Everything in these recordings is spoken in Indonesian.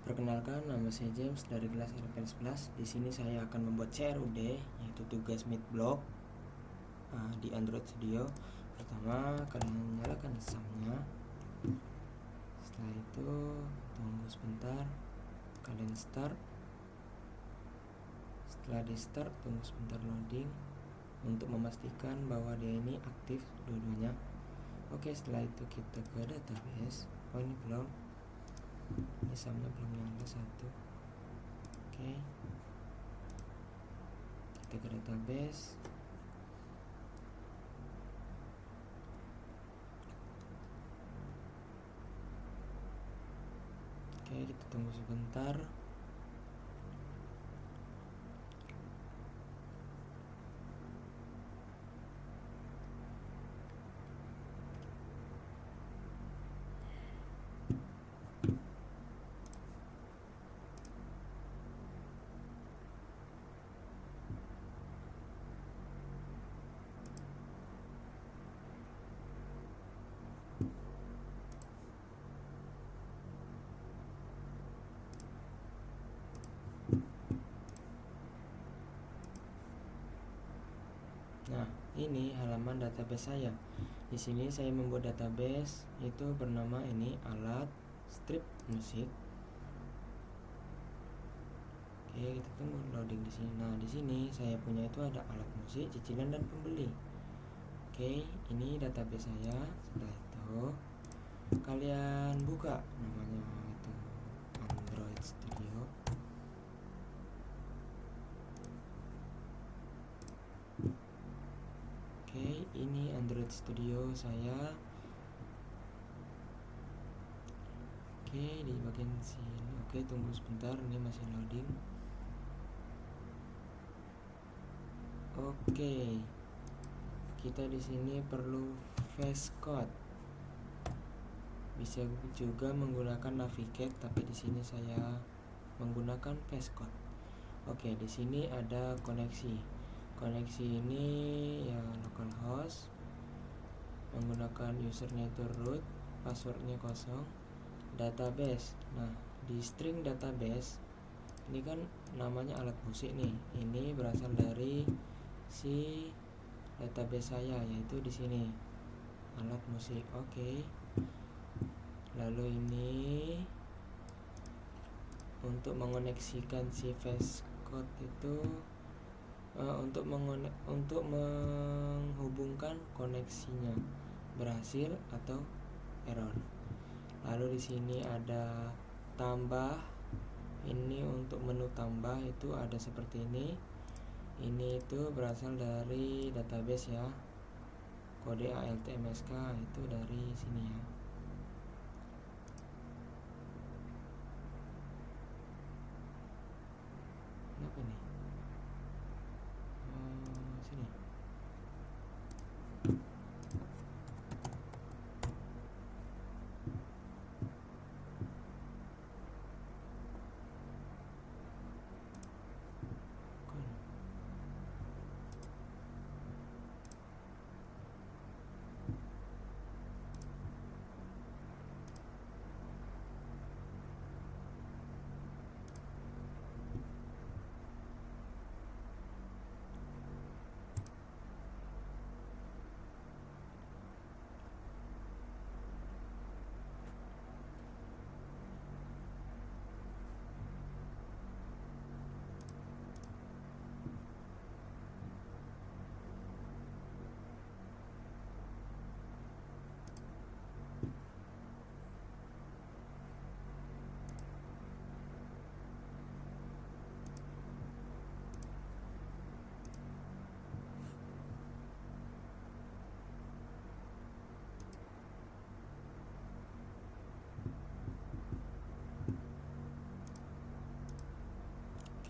Perkenalkan, nama saya James dari kelas RPL 11. Di sini saya akan membuat CRUD, yaitu tugas Meetblock di Android Studio. Pertama, kalian nyalakan SAM-nya. Setelah itu, tunggu sebentar. Kalian start. Setelah di start, tunggu sebentar loading untuk memastikan bahwa dia ini aktif dua-duanya. Oke, setelah itu kita ke database. Oh, ini belum. Ini SAM-nya belum nyala satu. Oke, kita ke database. Oke, kita tunggu sebentar. Nah, ini halaman database saya. Di sini saya membuat database itu bernama ini alat strip musik. Oke, kita tunggu loading di sini. Nah, di sini saya punya itu ada alat musik, cicilan dan pembeli. Oke, ini database saya. Setelah itu kalian buka namanya itu Android Studio. Oke, ini Android Studio saya. Oke, di bagian sini. Oke, tunggu sebentar, ini masih loading. Oke, kita di sini perlu face code. Bisa juga menggunakan navigate, tapi di sini saya menggunakan face code. Oke, di sini ada koneksi. Koneksi ini ya localhost. Menggunakan usernya itu root, passwordnya kosong. Database. Nah, di string database ini kan namanya alat musik nih. Ini berasal dari si database saya, yaitu di sini alat musik. Oke. Lalu ini untuk mengoneksikan si face code itu untuk menghubungkan koneksinya berhasil atau error. Lalu di sini ada tambah. Ini untuk menu tambah itu ada seperti ini. Ini itu berasal dari database ya. Kode ALTMSK itu dari sini ya. Kenapa nih? Sini.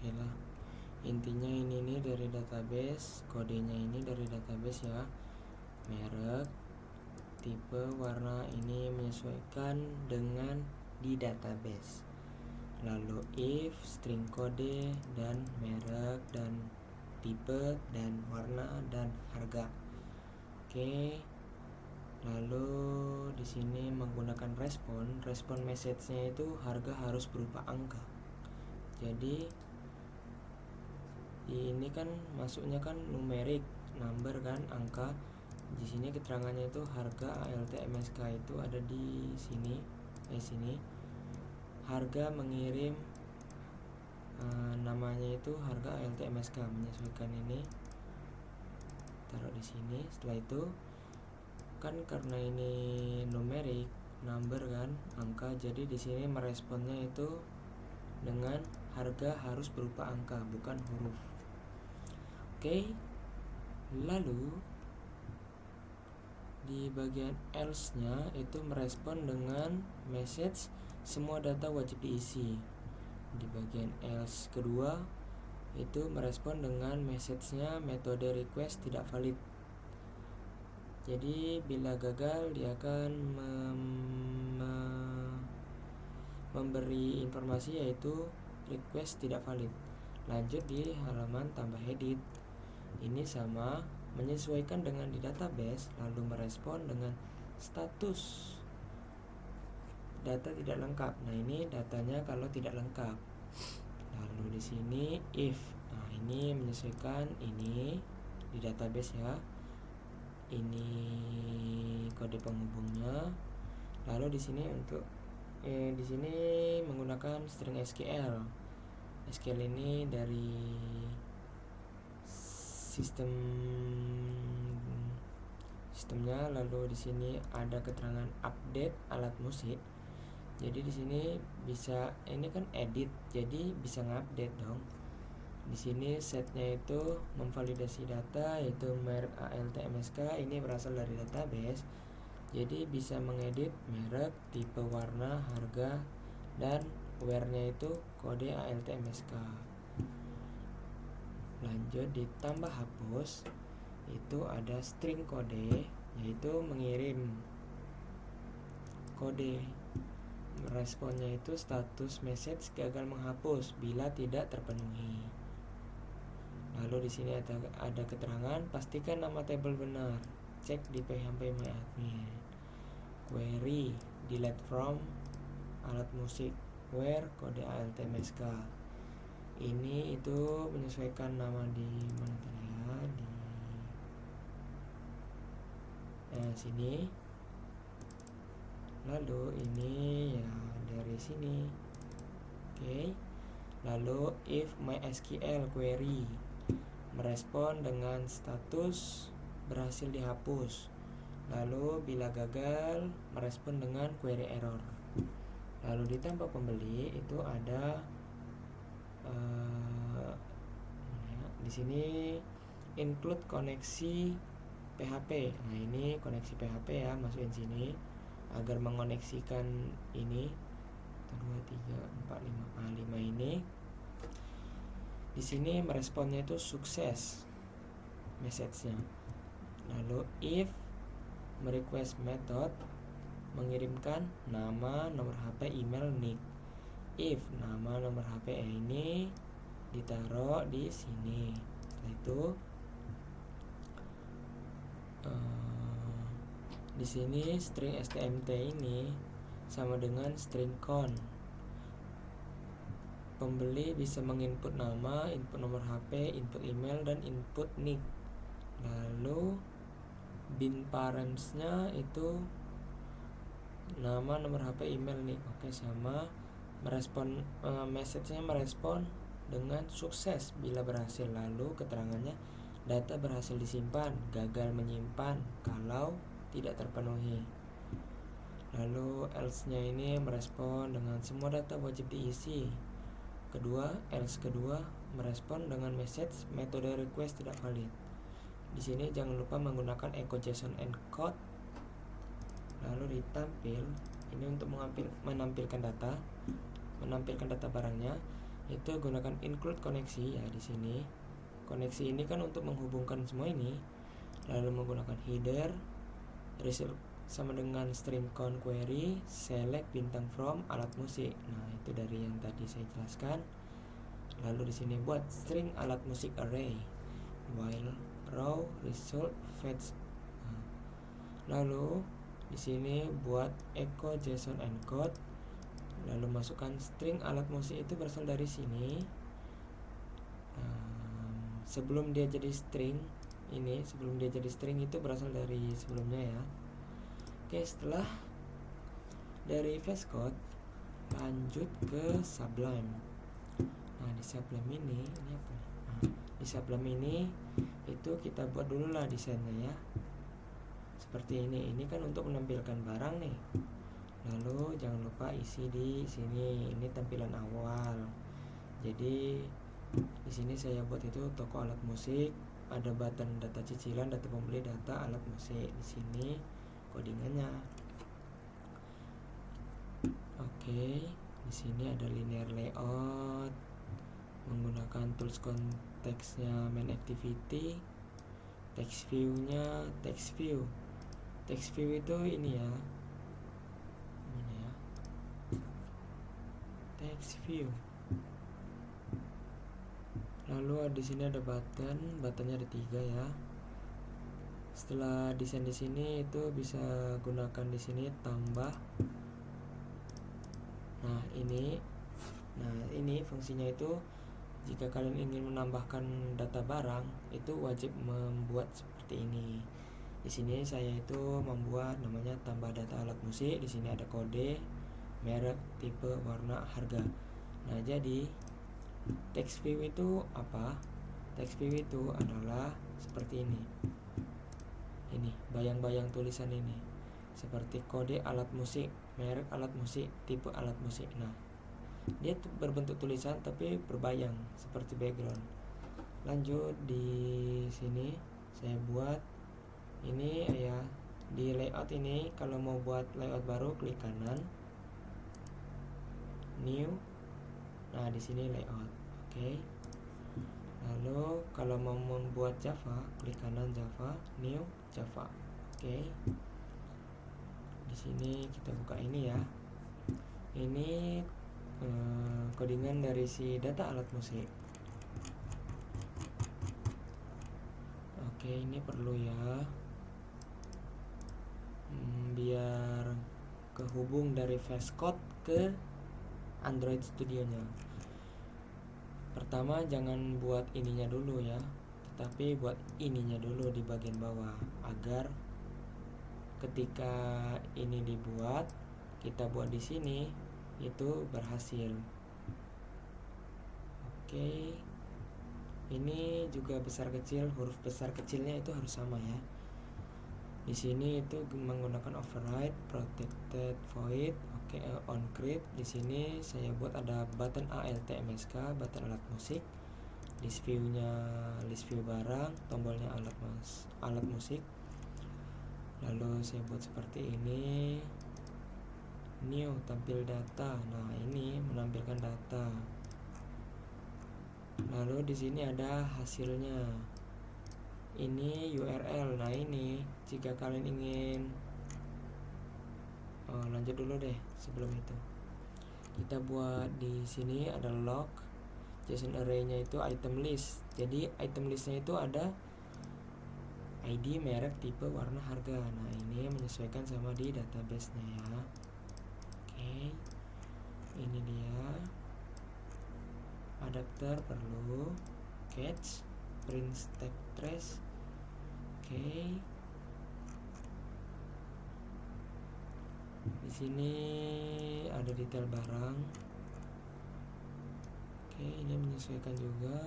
Oke lah. Intinya ini dari database, kodenya ini dari database ya. Merek, tipe, warna ini menyesuaikan dengan di database. Lalu if, string kode, dan merek, dan tipe, dan warna, dan harga. Oke, Lalu di sini menggunakan respon message-nya itu harga harus berupa angka. Jadi ini kan masuknya kan numerik, number kan, angka. Di sini keterangannya itu harga ALT-MSK itu ada di sini, sini. Harga mengirim namanya itu harga ALT-MSK, menyesuaikan ini taruh di sini. Setelah itu kan karena ini numerik, number kan, angka, jadi di sini meresponnya itu dengan harga harus berupa angka, bukan huruf. Oke. Lalu di bagian else-nya itu merespon dengan message semua data wajib diisi. Di bagian else kedua itu merespon dengan message-nya metode request tidak valid. Jadi bila gagal dia akan memberi informasi yaitu request tidak valid. Lanjut di halaman tambah edit. Ini sama, menyesuaikan dengan di database, lalu merespon dengan status data tidak lengkap. Nah, ini datanya kalau tidak lengkap. Lalu di sini if. Nah, ini menyesuaikan ini di database ya. Ini kode penghubungnya. Lalu di sini untuk di sini menggunakan string SQL. SQL ini dari sistemnya. Lalu di sini ada keterangan update alat musik. Jadi di sini bisa, ini kan edit, jadi bisa ngupdate dong. Di sini setnya itu memvalidasi data yaitu merek ALT-MSK, ini berasal dari database. Jadi bisa mengedit merek, tipe warna, harga, dan where-nya itu kode ALT-MSK. Lanjut ditambah hapus, itu ada string kode, yaitu mengirim kode. Responnya itu status message gagal menghapus bila tidak terpenuhi. Lalu di sini ada keterangan pastikan nama table benar, cek di phpMyAdmin. Query delete from alat musik where kode ALT-MSK. Ini itu menyesuaikan nama di mana tadi ya, di sini. Lalu ini ya dari sini. Oke. Lalu if MySQL query merespon dengan status berhasil dihapus. Lalu bila gagal merespon dengan query error. Lalu ditambah pembeli itu ada di sini include koneksi PHP. Nah, ini koneksi PHP ya, masukin sini agar mengoneksikan ini 2 3 4 5 ini. Di sini meresponnya itu sukses message-nya. Lalu if merequest method mengirimkan nama, nomor HP, email, nick. If nama, nomor HP ini ditaruh di sini. Setelah itu di sini string stmt ini sama dengan string count. Pembeli bisa menginput nama, input nomor HP, input email, dan input nick. Lalu bin parents-nya itu nama, nomor HP, email, nick. Oke, sama. Merespon message-nya merespon dengan sukses bila berhasil. Lalu keterangannya data berhasil disimpan, gagal menyimpan kalau tidak terpenuhi. Lalu else-nya ini merespon dengan semua data wajib diisi. Else kedua merespon dengan message metode request tidak valid. Di sini jangan lupa menggunakan echo JSON encode. Lalu ditampil ini untuk menampilkan data barangnya, itu gunakan include koneksi ya. Di sini koneksi ini kan untuk menghubungkan semua ini. Lalu menggunakan header result sama dengan string count query select bintang from alat musik. Nah, itu dari yang tadi saya jelaskan. Lalu di sini buat string alat musik array while raw result fetch. Lalu Di sini buat echo JSON encode, lalu masukkan string alat musik itu berasal dari sini. Sebelum dia jadi string itu berasal dari sebelumnya ya. Oke, setelah dari VS Code lanjut ke Sublime. Nah, di Sublime ini apa nih? Nah, di Sublime ini itu kita buat dulu lah desainnya ya. Seperti ini. Ini kan untuk menampilkan barang nih. Lalu jangan lupa isi di sini. Ini tampilan awal. Jadi di sini saya buat itu toko alat musik, ada button data cicilan, data pembeli, data alat musik. Di sini codingannya. Oke, di sini ada linear layout menggunakan tools konteksnya main activity. Text view-nya text view. Text view itu ini ya. Mana ya? Text view. Lalu di sini ada buttonnya ada 3 ya. Setelah desain di sini itu bisa gunakan di sini tambah. Nah ini fungsinya itu jika kalian ingin menambahkan data barang itu wajib membuat seperti ini. Di sini saya itu membuat namanya tambah data alat musik. Di sini ada kode, merek, tipe, warna, harga. Nah, jadi text view itu apa? Text view itu adalah seperti ini. Ini bayang-bayang tulisan ini. Seperti kode alat musik, merek alat musik, tipe alat musik. Nah, dia berbentuk tulisan tapi berbayang seperti background. Lanjut di sini saya buat ini ya, di layout ini kalau mau buat layout baru klik kanan, new. Nah, di sini layout. Oke. Lalu kalau mau membuat Java, klik kanan Java, new Java. Oke. Di sini kita buka ini ya. Ini codingan dari si data alat musik. Oke, ini perlu ya. Biar kehubung dari VS Code ke Android Studio-nya. Pertama jangan buat ininya dulu ya, tetapi buat ininya dulu di bagian bawah agar ketika ini dibuat, kita buat di sini itu berhasil. Oke. Ini juga besar kecil, huruf besar kecilnya itu harus sama ya. Di sini itu menggunakan override, protected void, oke, on create. Di sini saya buat ada button ALT-MSK, button alat musik, list view-nya list view barang, tombolnya alat musik. Lalu saya buat seperti ini. New tampil data. Nah, ini menampilkan data. Lalu di sini ada hasilnya. Ini URL. Nah, ini jika kalian ingin lanjut dulu deh sebelum itu. Kita buat di sini ada log JSON array-nya itu item list. Jadi item list-nya itu ada ID, merek, tipe, warna, harga. Nah, ini menyesuaikan sama di database-nya ya. Oke. Ini dia. Adapter perlu, catch, print stack trace. Oke. Di sini ada detail barang. Oke, ini menyesuaikan juga.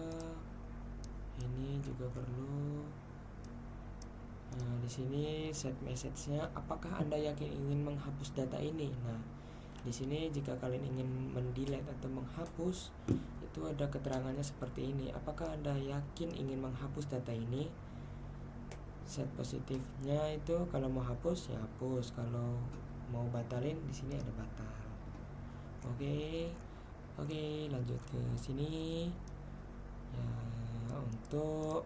Ini juga perlu. Nah, di sini set message-nya, apakah Anda yakin ingin menghapus data ini? Nah, di sini jika kalian ingin mendelete atau menghapus, itu ada keterangannya seperti ini. Apakah Anda yakin ingin menghapus data ini? Set positifnya itu kalau mau hapus ya hapus, kalau mau batalin di sini ada batal. Oke, lanjut ke sini. Ya, untuk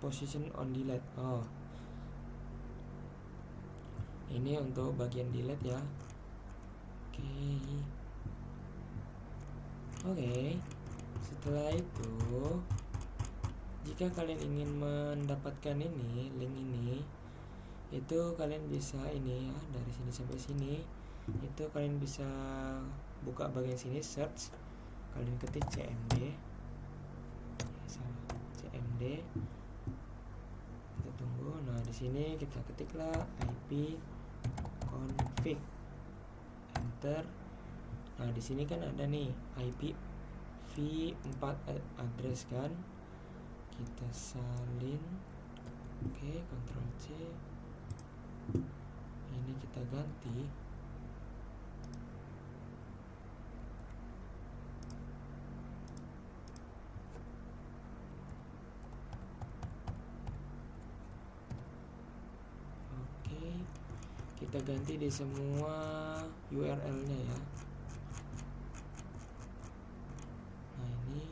position on delete. Ini untuk bagian delete ya. Oke. Setelah itu Jika kalian ingin mendapatkan ini, link ini, itu kalian bisa ini ya, dari sini sampai sini itu kalian bisa buka bagian sini search, kalian ketik cmd, cmd, kita tunggu. Nah di sini kita ketiklah ip config, enter. Nah di sini kan ada nih ip v4 address kan, kita salin. Oke, Ctrl C, ini kita ganti. Oke, kita ganti di semua URL-nya ya. Nah ini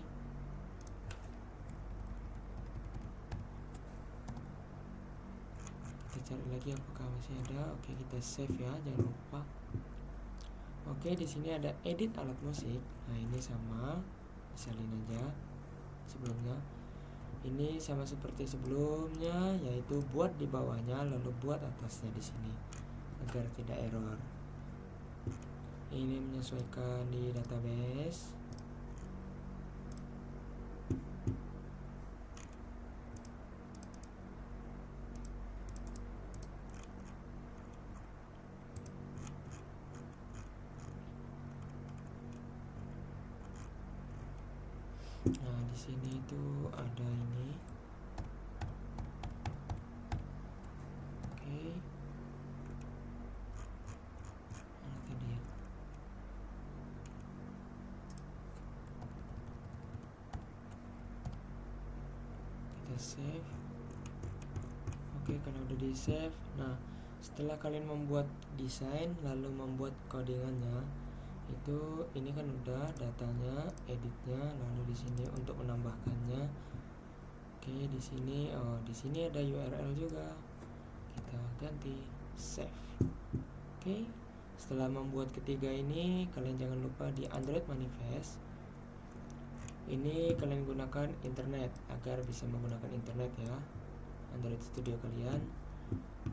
kita cari lagi apakah masih ada. Oke, kita save ya, jangan lupa. Oke, di sini ada edit alat musik. Nah ini sama, salin aja sebelumnya. Ini sama seperti sebelumnya, yaitu buat di bawahnya lalu buat atasnya di sini agar tidak error. Ini menyesuaikan di database. Nah di sini itu ada ini. Oke, mana tadi ya? Kita save. Oke, kalau udah di save, nah setelah kalian membuat desain lalu membuat codingannya, itu ini kan udah datanya, editnya, lalu di sini untuk menambahkannya. Oke, di sini di sini ada URL juga, kita ganti save. Oke, setelah membuat ketiga ini, kalian jangan lupa di Android Manifest ini kalian gunakan internet agar bisa menggunakan internet ya, Android Studio kalian.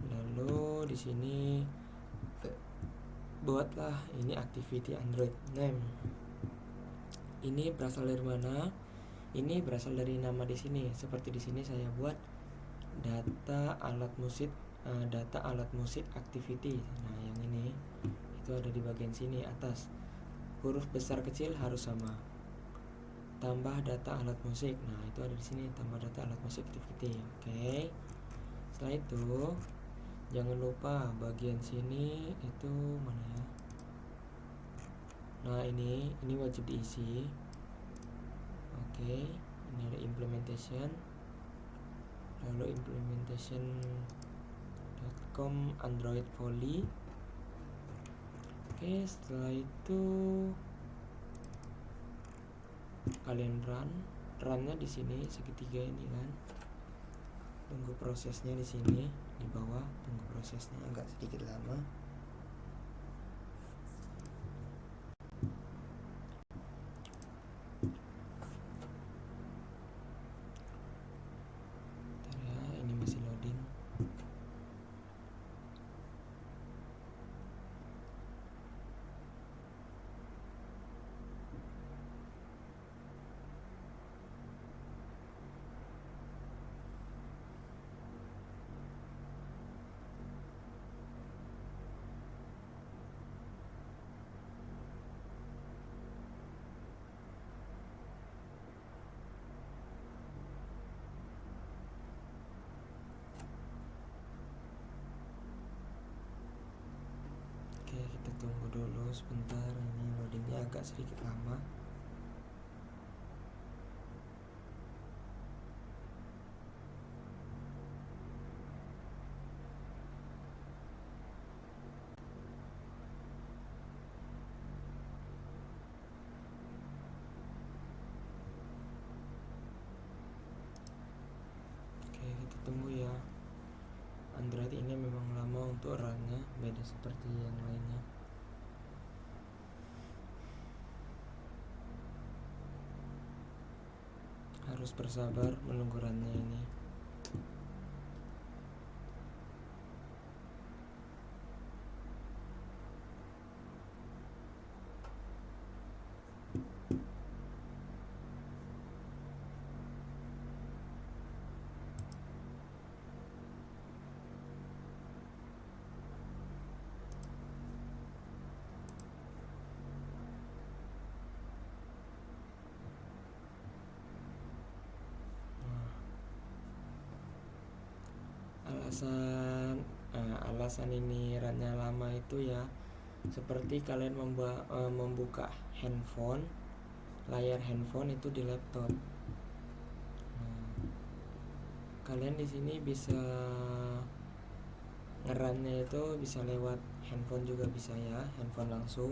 Lalu di sini buatlah ini activity Android name. Ini berasal dari mana? Ini berasal dari nama di sini. Seperti di sini saya buat data alat musik activity. Nah, yang ini itu ada di bagian sini atas. Huruf besar kecil harus sama. Tambah data alat musik. Nah, itu ada di sini, tambah data alat musik activity. Oke. Setelah itu jangan lupa bagian sini itu mana ya? Nah ini wajib diisi. Oke, ini ada implementation, lalu implementation.com Android Volley. Oke, setelah itu kalian runnya di sini segitiga ini kan. Tunggu prosesnya di sini di bawah, tunggu prosesnya agak sedikit lama. Bentar ya, ini masih loading. Oke, kita tunggu dulu sebentar, ini loadingnya agak sedikit lama. Oke, kita tunggu ya. Android ini memang lama untuk runnya, beda seperti yang lainnya. harus bersabar menunggu runnya ini. Alasan ini runnya lama itu ya seperti kalian membuka handphone, layar handphone itu di laptop. Kalian di sini bisa ngerannya itu bisa lewat handphone juga bisa ya, handphone langsung,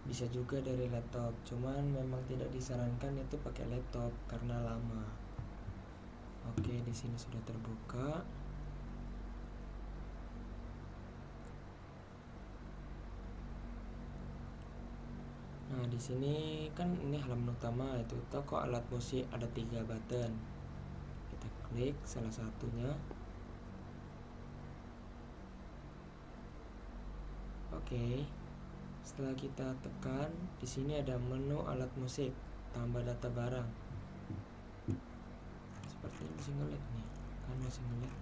bisa juga dari laptop. Cuman memang tidak disarankan itu pakai laptop karena lama. Oke, di sini sudah terbuka. Nah, di sini kan ini halaman utama, itu toko alat musik, ada 3 button. Kita klik salah satunya. Oke. Setelah kita tekan, di sini ada menu alat musik, tambah data barang. Sepertinya masih ngelag nih, kan masih ngelag.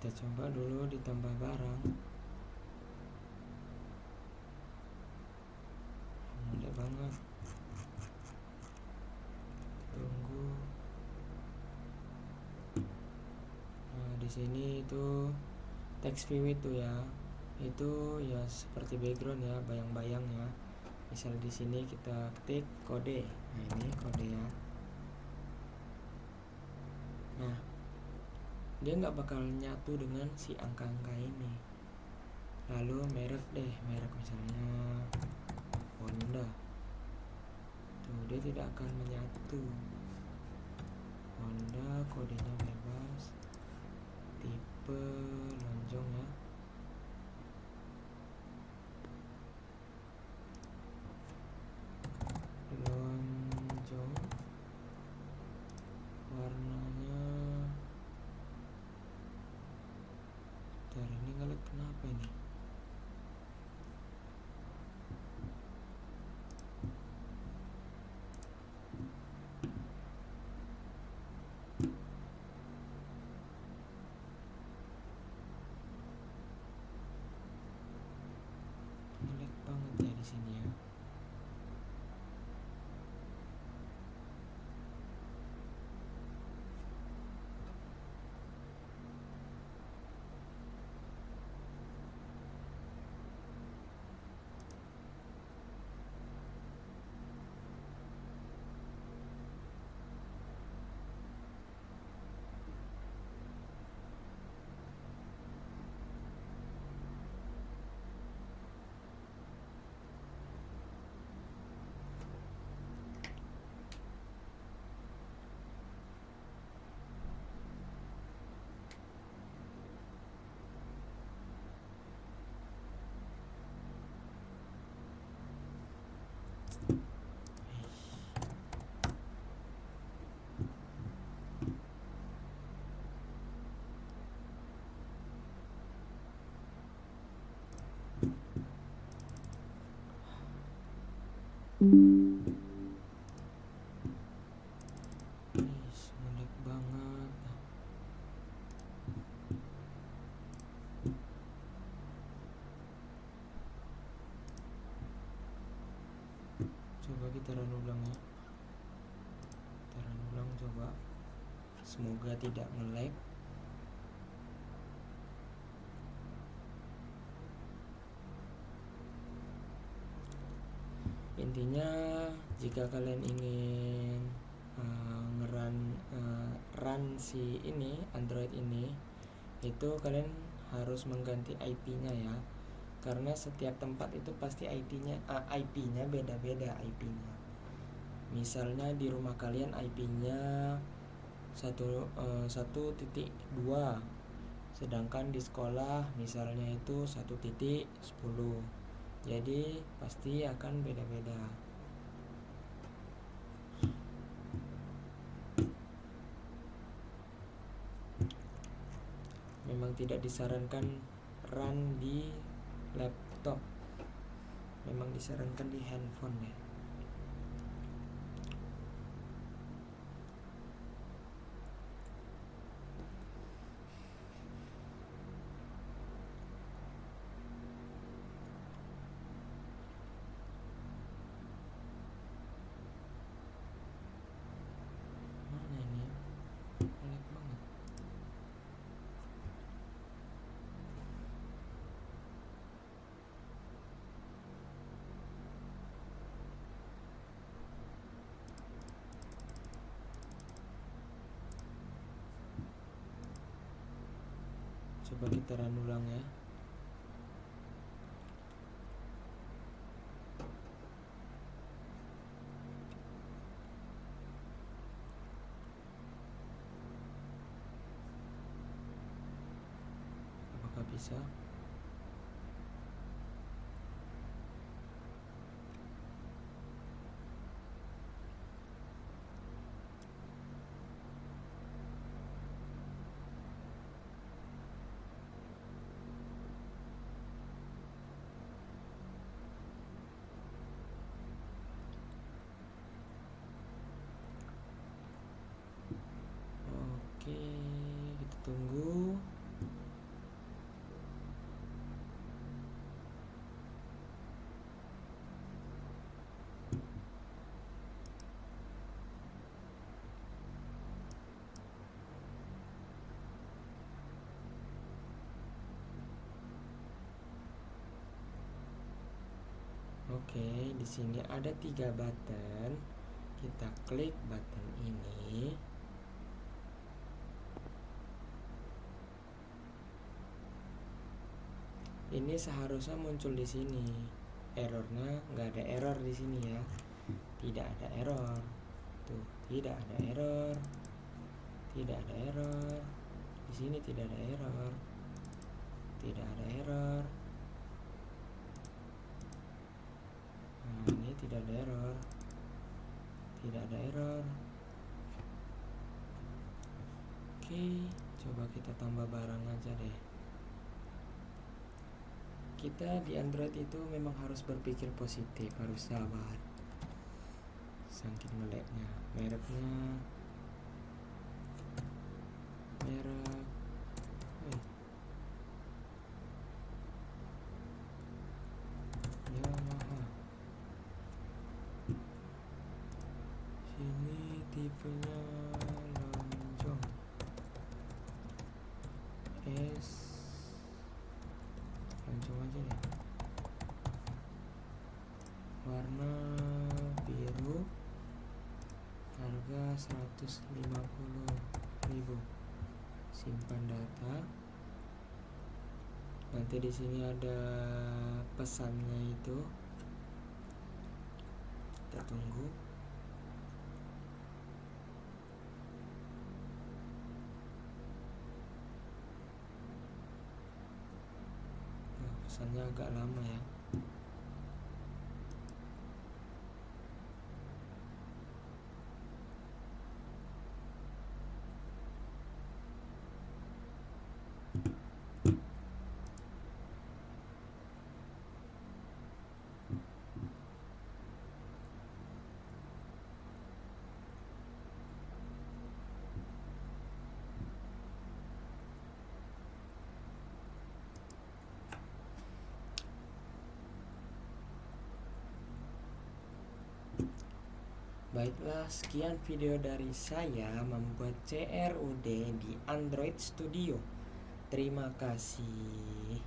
Kita coba dulu ditambah barang. Mudah banget. Tunggu. Nah, di sini itu text view itu ya. Itu ya seperti background ya, bayang-bayang ya. Misal di sini kita ketik kode. Nah, ini kode ya. Nah, dia nggak bakal nyatu dengan si angka-angka ini. Lalu merek misalnya Honda, tuh dia tidak akan menyatu. Honda kodenya bebas, tipe lonjong ya. Lonjong, warnanya. Bentar, ini ngelag kenapa ini? Coba kita run ulang ya. Kita run ulang coba. Semoga tidak nge-lag. Intinya jika kalian ingin run si ini Android ini, itu kalian harus mengganti IP-nya ya, karena setiap tempat itu pasti IP-nya beda-beda IP-nya. Misalnya di rumah kalian IP-nya 1.2, sedangkan di sekolah misalnya itu 1.10. Jadi pasti akan beda-beda. Memang tidak disarankan run di laptop, memang disarankan di handphone ya. Mana ini? Lag banget. Coba kita run ulang ya. Apakah bisa? Oke, kita tunggu. Oke, di sini ada 3 button. Kita klik button ini. Ini seharusnya muncul di sini. Errornya nggak ada error di sini ya. Tidak ada error. Tuh, tidak ada error. Tidak ada error. Di sini tidak ada error. Tidak ada error. Nah, ini tidak ada error. Tidak ada error. Oke, coba kita tambah barang aja deh. Kita di Android itu memang harus berpikir positif, harus sabar. Saking meleknya. Mereknya merek Yamaha. Sini tipenya lonjong. Lonjong aja deh. Warna biru. Harga 150.000. Simpan data. Nanti di sini ada pesannya itu. Kita tunggu. Nah, pesannya agak lama ya. Baiklah, sekian video dari saya membuat CRUD di Android Studio. Terima kasih.